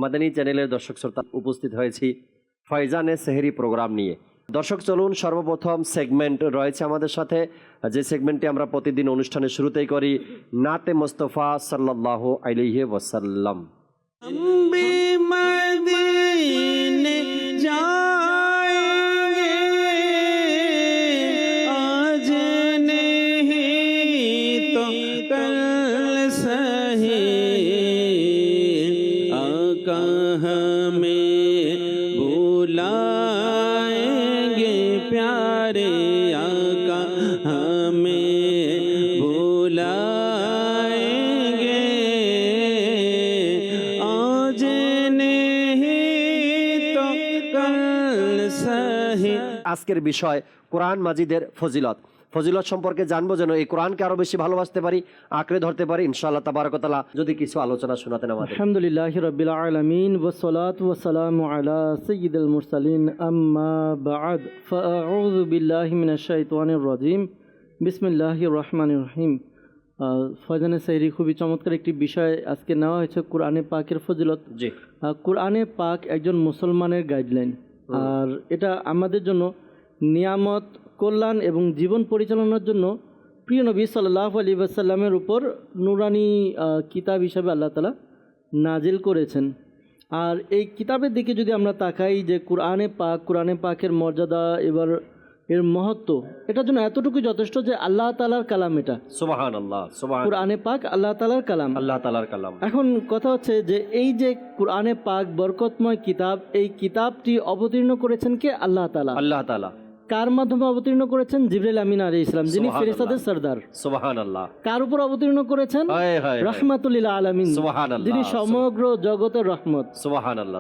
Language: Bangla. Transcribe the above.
মাদানী চ্যানেলের দর্শক শ্রোতা উপস্থিত হয়েছি ফয়জানে সেহরি প্রোগ্রাম নিয়ে। দর্শক চলুন, সর্বপ্রথম সেগমেন্ট রয়েছে আমাদের সাথে, যে সেগমেন্টটি আমরা প্রতিদিন অনুষ্ঠানের শুরুতেই করি, নাতে মুস্তফা সাল্লাল্লাহু আলাইহি ওয়াসাল্লাম। আজকের বিষয় কোরআন মাজিদের ফজিলত সম্পর্কে জানবো, যেন এই কোরআনকে আরো বেশি ভালোবাসতে পারি, আঁকড়ে ধরতে পারি ইনশাআল্লাহ তাবারাক ওয়া তাআলা। যদি কিছু আলোচনা শোনাতেন আমাদের। আলহামদুলিল্লাহি রাব্বিল আলামিন ওয়াসসালাতু ওয়াসসালামু আলা সাইয়্যিদিল মুরসালিন, আম্মা বা'দ, ফাআউযু বিল্লাহি মিনাশ শাইতানির রাজীম, বিসমিল্লাহির রহমানির রহিম। ফয়জানে সেহরি খুবই চমৎকার একটি বিষয় আজকে নেওয়া হয়েছে, কোরআনে পাকের ফজিলত। জি, কোরআনে পাক একজন মুসলমানের গাইডলাইন, আর এটা আমাদের জন্য নিয়ামত, কল্যাণ এবং জীবন পরিচালনার জন্য প্রিয় নবী সাল্লাল্লাহু আলাইহি ওয়াসাল্লামের উপর নুরানি কিতাব হিসাবে আল্লাহ তাআলা নাজিল করেছেন। আর এই কিতাবের দিকে যদি আমরা তাকাই, যে কোরআনে পাকের মর্যাদা, এবার এর মহত্ব, এটার জন্য এতটুকু যথেষ্ট যে আল্লাহ তাআলার কালাম এটা। সুবহানাল্লাহ, সুবহানাল্লাহ। কোরআনে পাক আল্লাহ তাআলার কালাম, আল্লাহ তাআলার কালাম। এখন কথা হচ্ছে যে এই যে কোরআনে পাক বরকতময় কিতাব, এই কিতাবটি অবতীর্ণ করেছেন কে? আল্লাহ তাআলা। আল্লাহ তাআলা কার মাধ্যমে অবতীর্ণ করেছেন? জিবরাইল আমিন আলাইহিস সালাম, যিনি ফেরেশতাদের সরদার। সুবহানাল্লাহ। কার উপর অবতীর্ণ করেছেন? হায় হায়, রাহমাতুল লিল আলামিন, সুবহানাল্লাহ, যিনি সমগ্র জগতের রহমত। সুবহানাল্লাহ।